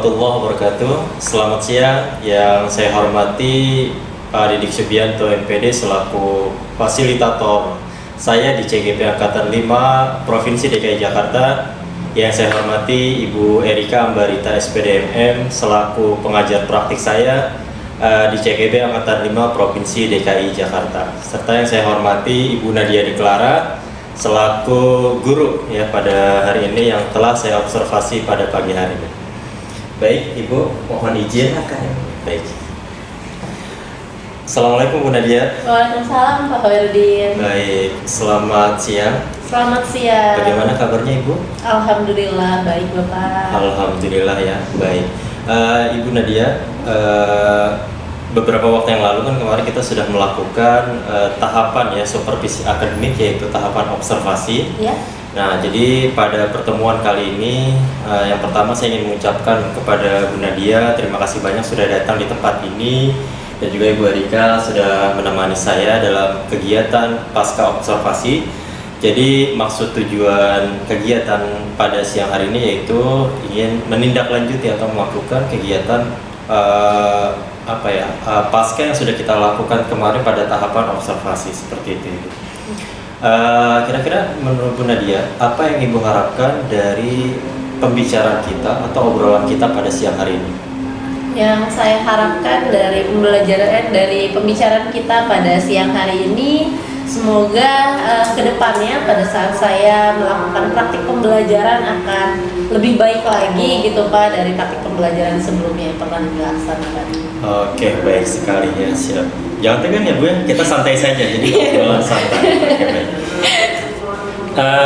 warahmatullahi wabarakatuh. Selamat siang, yang saya hormati Pak Didik Subianto MPD selaku fasilitator saya di CGP Angkatan 5 Provinsi DKI Jakarta. Yang saya hormati Ibu Erika Ambarita SPDMM selaku pengajar praktik saya di CGP Angkatan 5 Provinsi DKI Jakarta. Serta yang saya hormati Ibu Nadia Deklara selaku guru ya pada hari ini yang telah saya observasi pada pagi hari ini. Baik, Ibu, mohon izin. Baik. Assalamualaikum Bu Nadia. Waalaikumsalam Pak Khairuddin. Baik, selamat siang. Selamat siang. Bagaimana kabarnya Ibu? Alhamdulillah baik Bapak. Alhamdulillah ya, baik. Ibu Nadia, beberapa waktu yang lalu kan kemarin kita sudah melakukan tahapan ya supervisi akademik, yaitu tahapan observasi. Ya. Nah, jadi pada pertemuan kali ini yang pertama saya ingin mengucapkan kepada Bu Nadia terima kasih banyak sudah datang di tempat ini, dan juga Ibu Erika sudah menemani saya dalam kegiatan pasca observasi. Jadi maksud tujuan kegiatan pada siang hari ini yaitu ingin menindaklanjuti atau melakukan kegiatan pasca yang sudah kita lakukan kemarin pada tahapan observasi seperti itu. Kira-kira menurut Bu Nadia, apa yang Ibu harapkan dari pembicaraan kita atau obrolan kita pada siang hari ini? Yang saya harapkan dari pembelajaran dari pembicaraan kita pada siang hari ini, semoga kedepannya pada saat saya melakukan praktik pembelajaran akan lebih baik lagi gitu Pak dari praktik pembelajaran sebelumnya yang pernah dilaksanakan. Oke, baik sekali ya, siap. Jangan tegang ya Bu ya, kita santai saja, jadi obrolan santai. Oke, baik.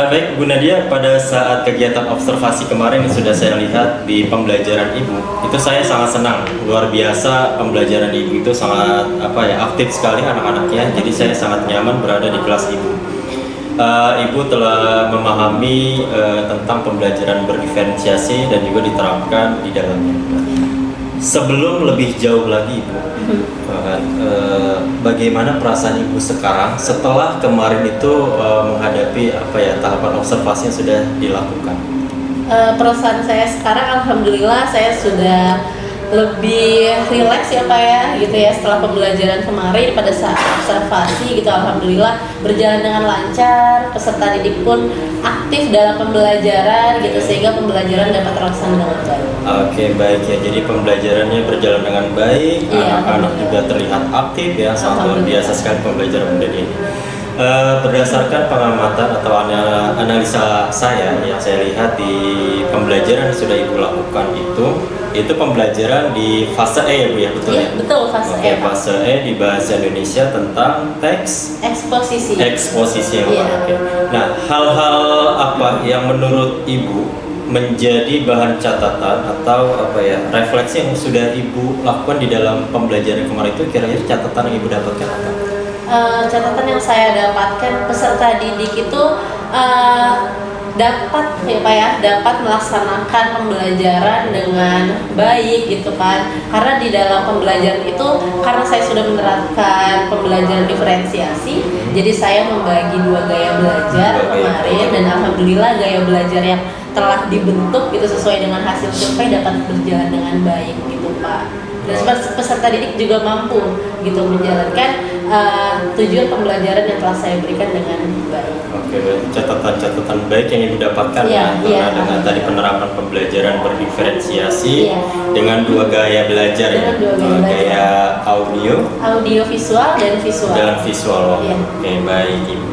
Baik Bu Nadia, pada saat kegiatan observasi kemarin yang sudah saya lihat di pembelajaran Ibu, itu saya sangat senang, luar biasa pembelajaran Ibu itu sangat aktif sekali anak-anaknya, jadi saya sangat nyaman berada di kelas Ibu. Ibu telah memahami tentang pembelajaran berdiferensiasi dan juga diterapkan di dalamnya. Sebelum lebih jauh lagi Ibu, bagaimana perasaan Ibu sekarang setelah kemarin itu menghadapi tahapan observasi yang sudah dilakukan? Perasaan saya sekarang alhamdulillah saya sudah lebih rileks ya Pak ya gitu ya, setelah pembelajaran kemarin pada saat observasi gitu alhamdulillah berjalan dengan lancar, peserta didik pun aktif dalam pembelajaran gitu sehingga pembelajaran dapat terlaksana dengan baik. Oke, baik ya, jadi pembelajarannya berjalan dengan baik, anak-anak juga terlihat aktif ya, sangat luar biasa sekali pembelajaran ini. Berdasarkan pengamatan atau analisa saya yang saya lihat di pembelajaran yang sudah Ibu lakukan itu pembelajaran di fase E ya Bu ya, betul ya? Betul, fase E. Fase E di bahasa Indonesia tentang teks eksposisi yang oke. Nah, hal-hal apa yang menurut Ibu menjadi bahan catatan atau refleksi yang sudah Ibu lakukan di dalam pembelajaran kemarin itu, kira-kira catatan yang Ibu dapatkan apa? Catatan yang saya dapatkan, peserta didik itu dapat melaksanakan pembelajaran dengan baik gitu kan, karena di dalam pembelajaran itu karena saya sudah menerapkan pembelajaran diferensiasi, jadi saya membagi dua gaya belajar kemarin dan alhamdulillah gaya belajar yang telah dibentuk itu sesuai dengan hasil survei dapat berjalan dengan baik gitu Pak. Dan peserta didik juga mampu gitu menjalankan tujuan pembelajaran yang telah saya berikan dengan baik. Oke, catatan baik yang Ibu dapatkan dengan tadi penerapan pembelajaran berdiferensiasi dengan dua gaya belajar gaya audio visual dan visual. Oke, baik Ibu.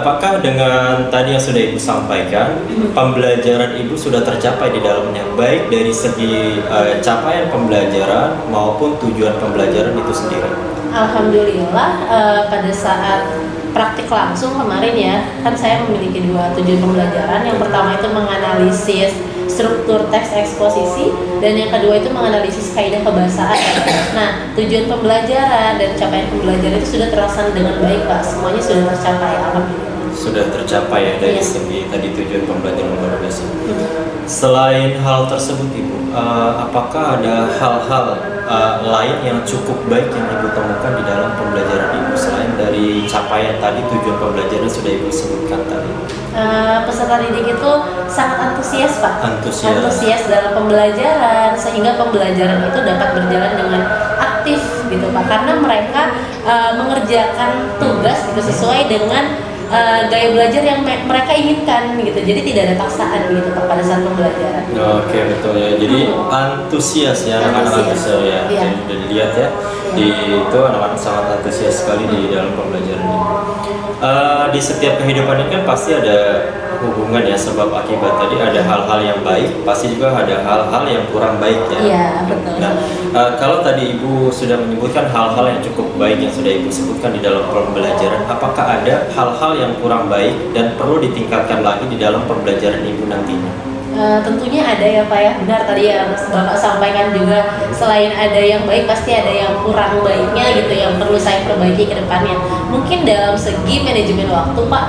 Apakah dengan tadi yang sudah Ibu sampaikan, pembelajaran Ibu sudah tercapai di dalamnya, baik dari segi capaian pembelajaran maupun tujuan pembelajaran itu sendiri? Alhamdulillah, pada saat praktik langsung kemarin ya, kan saya memiliki dua tujuan pembelajaran. Yang pertama itu menganalisis struktur teks eksposisi, dan yang kedua itu menganalisis kaidah kebahasaan. Nah, tujuan pembelajaran dan capaian pembelajaran itu sudah terlaksana dengan baik Pak, semuanya sudah tercapai alhamdulillah. Sudah tercapai ya dari segi tadi tujuan pembelajaran luar biasa. Selain hal tersebut Ibu, apakah ada hal-hal lain yang cukup baik yang Ibu temukan di dalam pembelajaran Ibu selain dari capaian pencapaian tadi tujuan pembelajaran sudah Ibu sebutkan tadi? Peserta didik itu sangat antusias Pak, Antusias. dalam pembelajaran sehingga pembelajaran itu dapat berjalan dengan aktif gitu Pak, karena mereka mengerjakan tugas gitu sesuai dengan gaya belajar yang mereka inginkan gitu, jadi tidak ada paksaan gitu Pak pada saat pembelajaran. Oke, betul ya. Jadi antusias ya, anak-anak antusias ya. Iya. Jadi udah dilihat ya, itu anak-anak sangat antusias sekali di dalam pembelajaran ini. Di setiap kehidupan ini kan pasti ada hubungan ya, sebab akibat. Tadi ada hal-hal yang baik, pasti juga ada hal-hal yang kurang baik ya. Iya, betul. Nah, kalau tadi Ibu sudah menyebutkan hal-hal yang cukup baik yang sudah Ibu sebutkan di dalam pembelajaran, apakah ada hal-hal yang kurang baik dan perlu ditingkatkan lagi di dalam pembelajaran Ibu nantinya? Tentunya ada ya Pak ya, benar tadi yang Bapak sampaikan juga, selain ada yang baik pasti ada yang kurang baiknya gitu yang perlu saya perbaiki ke depannya. Mungkin dalam segi manajemen waktu Pak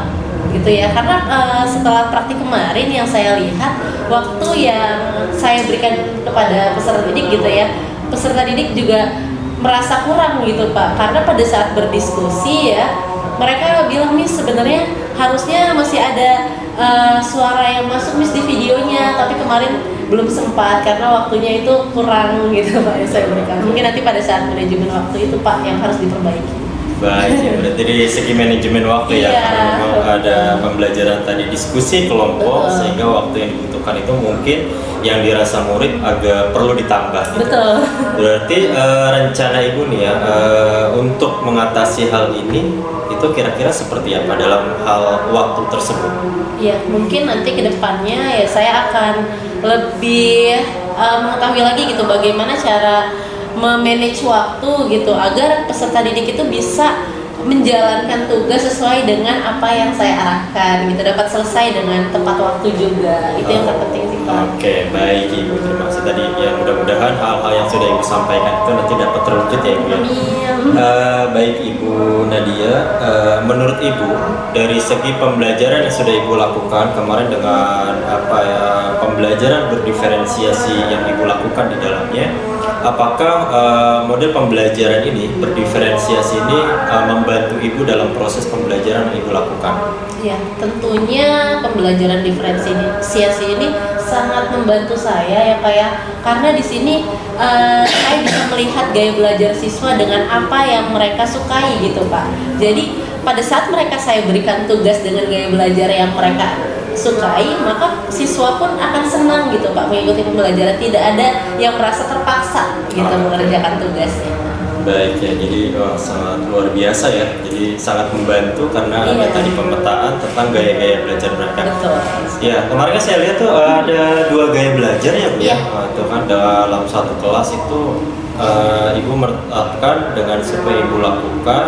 gitu ya, karena setelah praktik kemarin yang saya lihat, waktu yang saya berikan kepada peserta didik gitu ya, peserta didik juga merasa kurang gitu Pak, karena pada saat berdiskusi ya mereka bilang, Miss sebenarnya harusnya masih ada suara yang masuk Miss di videonya, tapi kemarin belum sempat karena waktunya itu kurang gitu Pak yang saya berikan. Mungkin nanti pada saat manajemen waktu itu Pak yang harus diperbaiki. Baik, ya, berarti dari segi manajemen waktu ya, Iya, karena memang betul. ada pembelajaran tadi diskusi kelompok, Betul. sehingga waktu yang dibutuhkan itu mungkin yang dirasa murid agak perlu ditambah gitu. Betul. Berarti rencana Ibu nih ya, untuk mengatasi hal ini itu kira-kira seperti apa dalam hal waktu tersebut? Ya, mungkin nanti ke depannya ya saya akan lebih mengetahui lagi gitu bagaimana cara memanage waktu gitu agar peserta didik itu bisa menjalankan tugas sesuai dengan apa yang saya arahkan gitu, dapat selesai dengan tepat waktu juga. Itu yang terpenting sih Pak. Oke, baik Ibu, terima kasih tadi ya, mudah-mudahan hal-hal yang sudah Ibu sampaikan itu nanti dapat terwujud ya Ibu ya. Amin. Baik Ibu Nadia, menurut Ibu dari segi pembelajaran yang sudah Ibu lakukan kemarin dengan apa ya, pembelajaran berdiferensiasi yang Ibu lakukan di dalamnya, apakah model pembelajaran ini berdiferensiasi ini membantu Ibu dalam proses pembelajaran yang Ibu lakukan? Ya, tentunya pembelajaran diferensiasi ini sangat membantu saya ya Pak ya, karena di sini saya bisa melihat gaya belajar siswa dengan apa yang mereka sukai gitu Pak. Jadi pada saat saya berikan tugas dengan gaya belajar yang mereka sukai, maka siswa pun akan senang gitu Pak mengikuti pembelajaran, tidak ada yang merasa terpaksa gitu mengerjakan tugasnya. Baik ya, jadi sangat luar biasa ya, jadi sangat membantu karena ada tadi pemetaan tentang gaya-gaya belajar mereka. Betul. Ya, kemarin kan saya lihat tuh ada 2 gaya belajar ya Bu ya. Iya. Itu kan dalam satu kelas itu Ibu menerapkan dengan sesuai yang Ibu lakukan,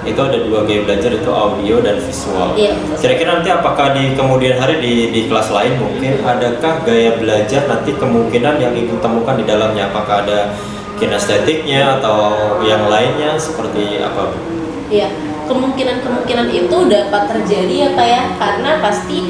itu ada 2 gaya belajar, itu audio dan visual. Iya. Kira-kira nanti apakah di kemudian hari di kelas lain mungkin adakah gaya belajar nanti kemungkinan yang Ibu temukan di dalamnya, apakah ada kinestetiknya atau yang lainnya seperti apa? Iya, kemungkinan itu dapat terjadi ya Pak ya, karena pasti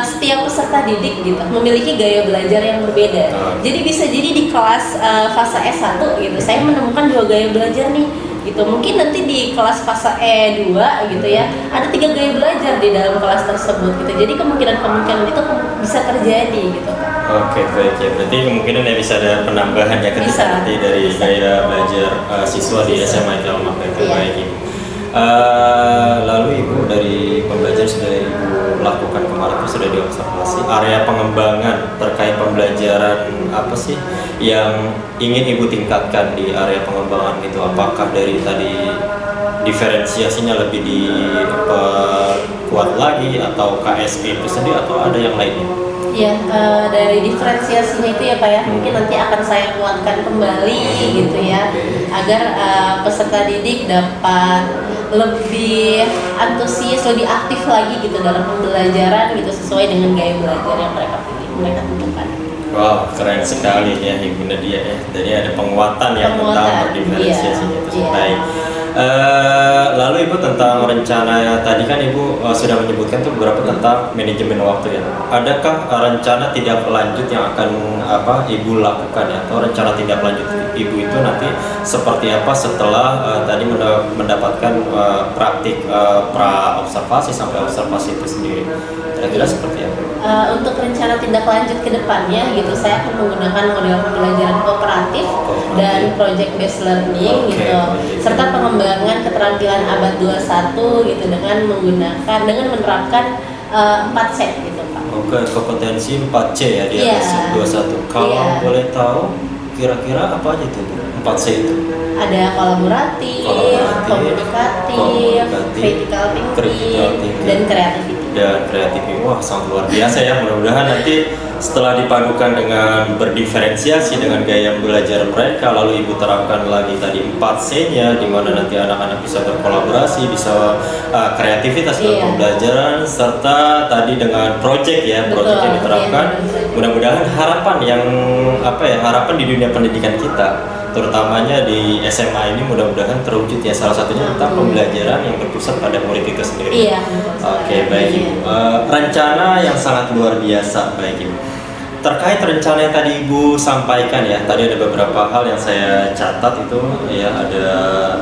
setiap peserta didik gitu memiliki gaya belajar yang berbeda. Jadi bisa jadi di kelas fase S1 gitu saya menemukan 2 gaya belajar nih gitu. Mungkin nanti di kelas fase E2 gitu ya ada 3 gaya belajar di dalam kelas tersebut gitu. Jadi kemungkinan itu bisa terjadi gitu Pak. Oke, baik ya. Berarti kemungkinan ya bisa ada penambahan ya ketika nanti dari gaya belajar siswa di SMA itu Iya. baik Ibu. Lalu Ibu dari pembelajaran sudah Ibu lakukan kemarin itu sudah diobservasi area pengembangan terkait pembelajaran apa sih yang ingin Ibu tingkatkan di area pengembangan itu? Apakah dari tadi diferensiasinya lebih diperkuat lagi atau KSP itu sendiri atau ada yang lainnya? Ya, dari diferensiasinya itu ya Pak ya, mungkin nanti akan saya kuatkan kembali gitu ya, agar peserta didik dapat lebih antusias, lebih aktif lagi gitu dalam pembelajaran gitu sesuai dengan gaya belajar yang mereka pilih, mereka tentukan. Wow, keren sekali ya Ibu Nadia ya. Jadi ada penguatan ya tentang diferensiasinya itu. Iya. Baik. Lalu Ibu tentang rencana tadi kan Ibu sudah menyebutkan tuh beberapa tentang manajemen waktu ya. Adakah rencana tindak lanjut yang akan Ibu lakukan ya, atau rencana tindak lanjut ibu itu nanti seperti apa setelah tadi mendapatkan praktik pra observasi sampai observasi itu sendiri. Kira-kira seperti apa? Untuk rencana tindak lanjut ke depannya gitu, saya akan menggunakan model pembelajaran kooperatif dan project based learning gitu, serta pengembangan keterampilan abad 21 gitu dengan menerapkan 4 set gitu Pak. Oke, kompetensi 4C ya di Iya. atas 21. Kalau boleh tahu kira-kira apa aja itu 4C itu? Ada kolaboratif, komunikatif, critical thinking, dan kreativiti. Dan kreatif, wah sangat luar biasa ya. Mudah-mudahan nanti setelah dipadukan dengan berdiferensiasi dengan gaya belajar mereka, lalu ibu terapkan lagi tadi 4C-nya, di mana nanti anak-anak bisa berkolaborasi, bisa kreativitas dalam pembelajaran, serta tadi dengan project ya, project yang diterapkan. Mudah-mudahan harapan di dunia pendidikan kita, terutamanya di SMA ini, mudah-mudahan terwujud ya. Salah satunya tentang pembelajaran yang berpusat pada murid itu sendiri. Iya. Oke, baik Ibu. Rencana yang sangat luar biasa, baik Ibu. Terkait rencana yang tadi Ibu sampaikan ya, tadi ada beberapa hal yang saya catat itu ya, ada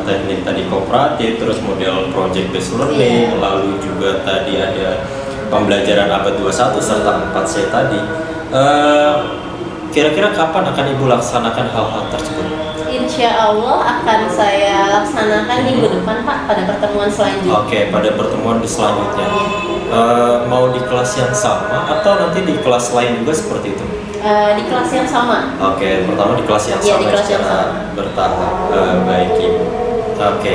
teknik tadi kooperatif, terus model project based learning, lalu juga tadi ada pembelajaran abad 21 serta 4C tadi. Kira-kira kapan akan Ibu laksanakan hal-hal tersebut? Insya Allah akan saya laksanakan minggu depan Pak, pada pertemuan selanjutnya. Oke, pada pertemuan selanjutnya. Mau di kelas yang sama atau nanti di kelas lain juga seperti itu? Di kelas yang sama. Oke, pertama di kelas yang Iya, sama di kelas yang secara bertahap. Baik Ibu. Oke,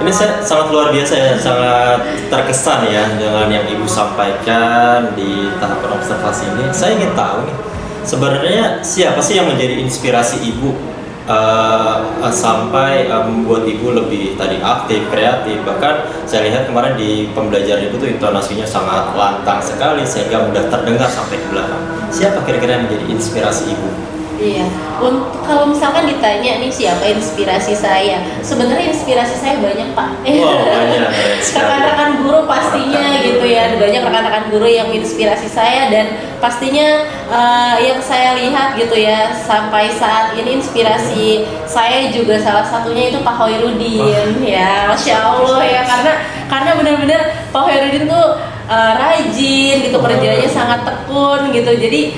ini saya sangat luar biasa ya, sangat terkesan ya dengan yang Ibu sampaikan di tahapan observasi ini. Saya ingin tahu nih, sebenarnya siapa sih yang menjadi inspirasi Ibu sampai membuat Ibu lebih tadi aktif, kreatif. Bahkan saya lihat kemarin di pembelajaran Ibu tuh intonasinya sangat lantang sekali sehingga mudah terdengar sampai ke belakang. Siapa kira-kira yang menjadi inspirasi Ibu? Iya, kalau misalkan ditanya nih siapa inspirasi saya, sebenarnya inspirasi saya banyak Pak. Banyak. Rekan-rekan guru pastinya gitu ya, banyak rekan-rekan guru yang inspirasi saya, dan pastinya yang saya lihat gitu ya sampai saat ini inspirasi saya juga salah satunya itu Pak Hoirudin. Ya, Masya Allah ya, karena benar-benar Pak Hoirudin tuh rajin gitu, kerjanya sangat tekun gitu, jadi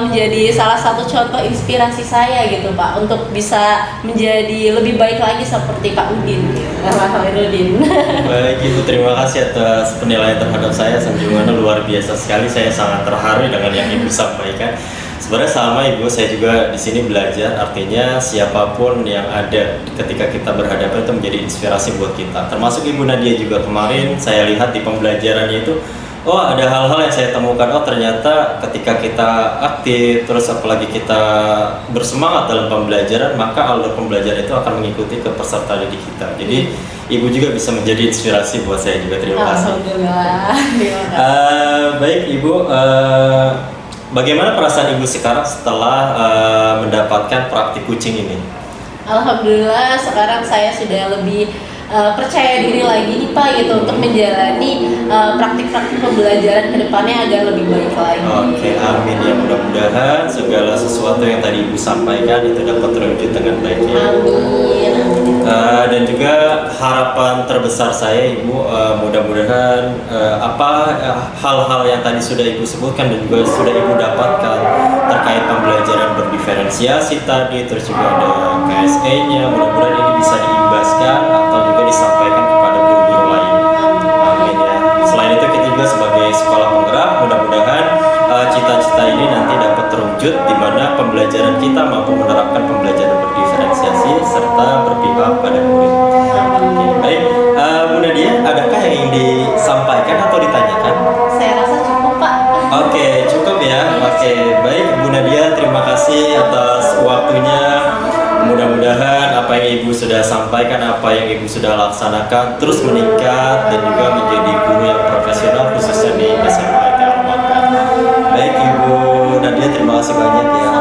menjadi salah satu contoh inspirasi saya gitu Pak, untuk bisa menjadi lebih baik lagi seperti Pak Udin, Pak Hoirudin. Baik Ibu, terima kasih atas penilaian terhadap saya, sanjungannya luar biasa sekali. Saya sangat terharu dengan yang Ibu sampaikan. Sebenarnya sama Ibu, saya juga di sini belajar, artinya siapapun yang ada ketika kita berhadapan itu menjadi inspirasi buat kita. Termasuk Ibu Nadia juga kemarin saya lihat di pembelajarannya itu, ada hal-hal yang saya temukan, ternyata ketika kita aktif, terus apalagi kita bersemangat dalam pembelajaran, maka alur pembelajaran itu akan mengikuti ke peserta didik kita. Jadi Ibu juga bisa menjadi inspirasi buat saya juga. Terima kasih. Alhamdulillah. Baik Ibu, bagaimana perasaan Ibu sekarang setelah mendapatkan praktik kucing ini? Alhamdulillah, sekarang saya sudah lebih percaya diri lagi nih Pak gitu, untuk menjalani praktik-praktik pembelajaran kedepannya agar lebih baik lagi. Oke, amin ya, mudah-mudahan segala sesuatu yang tadi Ibu sampaikan itu dapat terwujud dengan baik ya. Amin. Dan juga harapan terbesar saya Ibu, mudah-mudahan hal-hal yang tadi sudah Ibu sebutkan dan juga sudah Ibu dapatkan terkait pembelajaran berdiferensiasi tadi, terus juga ada KSE-nya, mudah-mudahan ini bisa diimbaskan atau juga disampaikan kepada guru-guru lain. Amin ya. Selain itu kita juga sebagai sekolah penggerak, mudah-mudahan cita-cita ini nanti dapat terwujud di mana pembelajaran kita mampu menerapkan pembelajaran berdiferensiasi serta berpihak pada murid. Oke, baik. Bu Nadia, adakah yang ingin disampaikan atau ditanyakan? Saya rasa cukup Pak. Oke, cukup ya. Oke, baik Bu Nadia, terima kasih atas waktunya. Mudah-mudahan apa yang Ibu sudah sampaikan, apa yang Ibu sudah laksanakan terus meningkat dan juga menjadi guru yang profesional khususnya di SMA ITL Makkah. Baik Ibu Nadia, terima kasih banyak ya